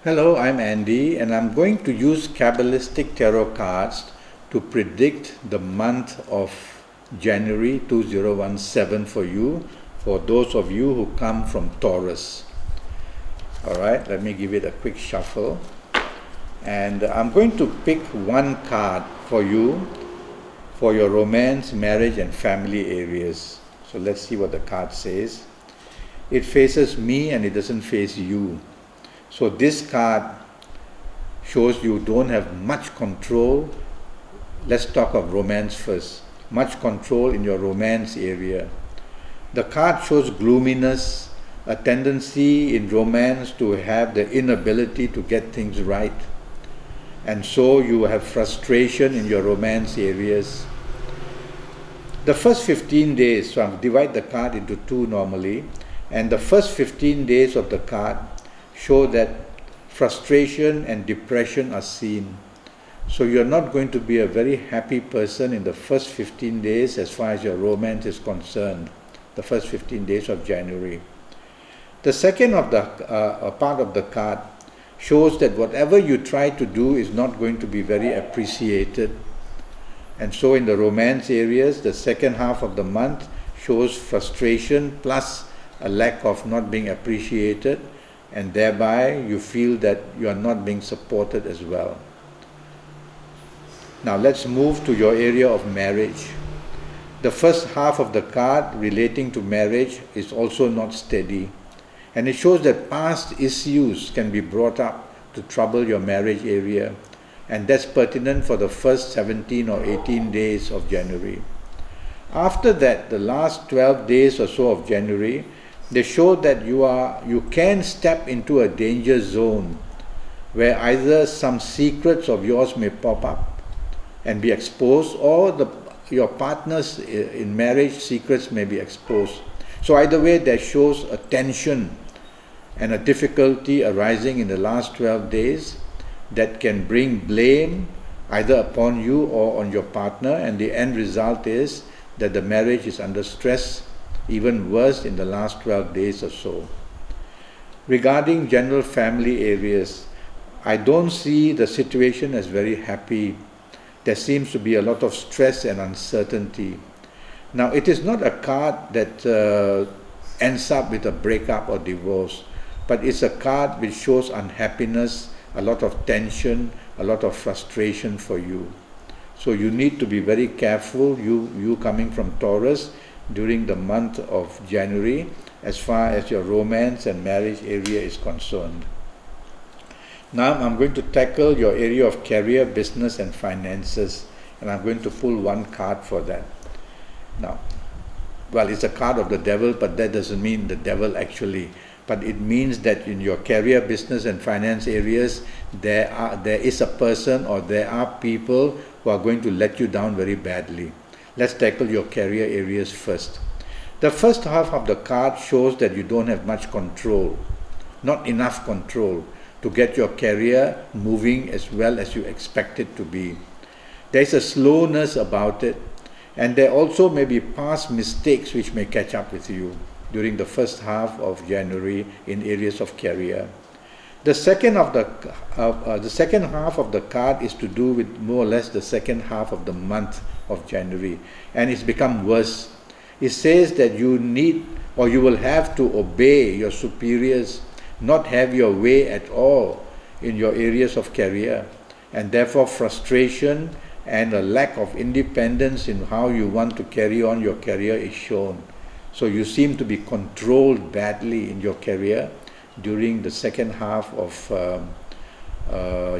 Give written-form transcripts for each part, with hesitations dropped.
Hello, I'm Andy, and I'm going to use Kabbalistic tarot cards to predict the month of January 2017 for you, for those of you who come from Taurus. Alright, let me give it a quick shuffle. And I'm going to pick one card for you for your romance, marriage, and family areas. So let's see what the card says. It faces me and it doesn't face you. So this card shows you don't have much control. Let's talk of romance first. Much control in your romance area. The card shows gloominess, a tendency in romance to have the inability to get things right. And so you have frustration in your romance areas. The first 15 days, so I'll divide the card into two normally, and the first 15 days of the card show that frustration and depression are seen. So you're not going to be a very happy person in the first 15 days as far as your romance is concerned, the first 15 days of January. The second of the part of the card shows that whatever you try to do is not going to be very appreciated. And so in the romance areas, the second half of the month shows frustration plus a lack of not being appreciated, and thereby you feel that you are not being supported as well. Now let's move to your area of marriage. The first half of the card relating to marriage is also not steady, and it shows that past issues can be brought up to trouble your marriage area, and that's pertinent for the first 17 or 18 days of January. After that, the last 12 days or so of January, they show that you can step into a danger zone where either some secrets of yours may pop up and be exposed, or your partner's in marriage secrets may be exposed. So either way, that shows a tension and a difficulty arising in the last 12 days that can bring blame either upon you or on your partner, and the end result is that the marriage is under stress, even worse in the last 12 days or so. Regarding general family areas, I don't see the situation as very happy. There seems to be a lot of stress and uncertainty. Now, it is not a card that ends up with a breakup or divorce, but it's a card which shows unhappiness, a lot of tension, a lot of frustration for you. So you need to be very careful, you coming from Taurus, during the month of January as far as your romance and marriage area is concerned. Now I'm going to tackle your area of career, business and finances, and I'm going to pull one card for that. Now, well, it's a card of the devil, but that doesn't mean the devil actually, but it means that in your career, business and finance areas, there is a person or there are people who are going to let you down very badly. Let's tackle your career areas first. The first half of the card shows that you don't have much control, not enough control to get your career moving as well as you expect it to be. There is a slowness about it, and there also may be past mistakes which may catch up with you during the first half of January in areas of career. The second half of the card is to do with more or less the second half of the month of January, and it's become worse. It says that you need or you will have to obey your superiors, not have your way at all in your areas of career, and therefore frustration and a lack of independence in how you want to carry on your career is shown. So you seem to be controlled badly in your career during the second half of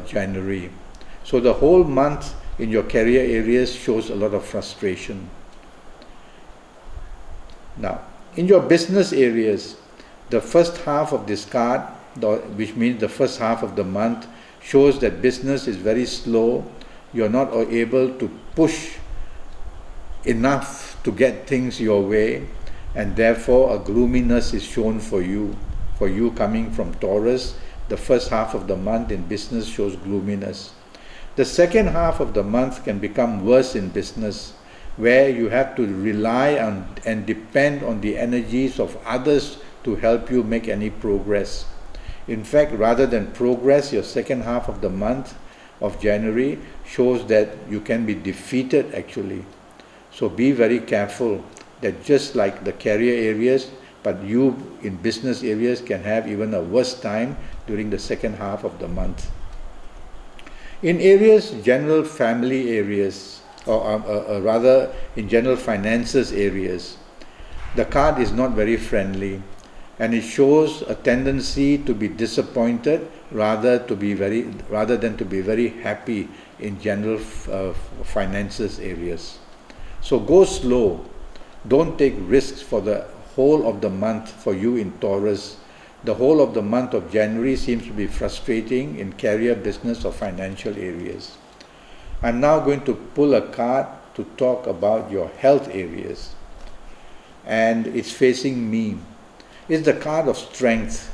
January. So the whole month in your career areas shows a lot of frustration. Now, in your business areas, the first half of this card, which means the first half of the month, shows that business is very slow. You're not able to push enough to get things your way, and therefore a gloominess is shown for you. For you coming from Taurus, the first half of the month in business shows gloominess. The second half of the month can become worse in business, where you have to rely on and depend on the energies of others to help you make any progress. In fact, rather than progress, your second half of the month of January shows that you can be defeated actually. So be very careful that just like the career areas, but you in business areas can have even a worse time during the second half of the month. In areas, general family areas, or rather in general finances areas, the card is not very friendly, and it shows a tendency to be disappointed rather than to be very happy in general finances areas. So go slow. Don't take risks for the whole of the month for you in Taurus. The whole of the month of January seems to be frustrating in career, business or financial areas. I'm now going to pull a card to talk about your health areas. And it's facing me. It's the card of strength.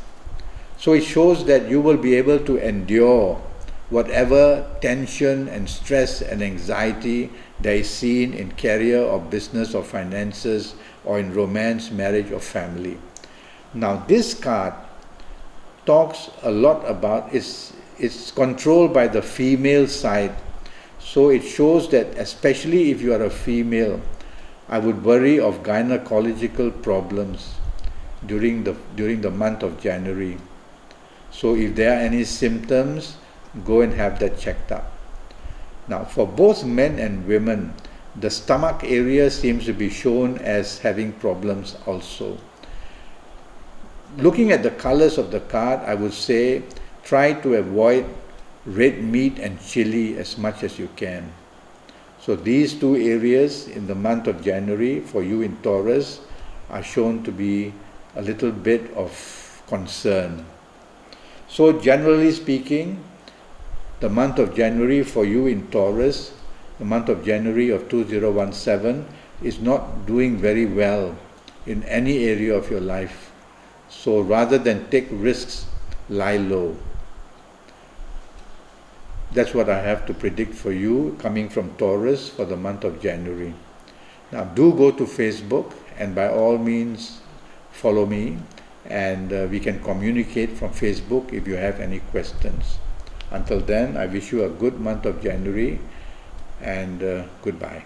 So it shows that you will be able to endure whatever tension and stress and anxiety there is seen in career or business or finances or in romance, marriage or family. Now this card talks a lot about, it's controlled by the female side. So it shows that especially if you are a female, I would worry of gynecological problems during the month of January. So if there are any symptoms, go and have that checked up. Now for both men and women, the stomach area seems to be shown as having problems also. Looking at the colors of the card, I would say try to avoid red meat and chili as much as you can. So these two areas in the month of January for you in Taurus are shown to be a little bit of concern. So generally speaking, the month of January for you in Taurus, the month of January of 2017 is not doing very well in any area of your life. So rather than take risks, lie low. That's what I have to predict for you coming from Taurus for the month of January. Now do go to Facebook and by all means follow me, and we can communicate from Facebook if you have any questions. Until then, I wish you a good month of January and goodbye.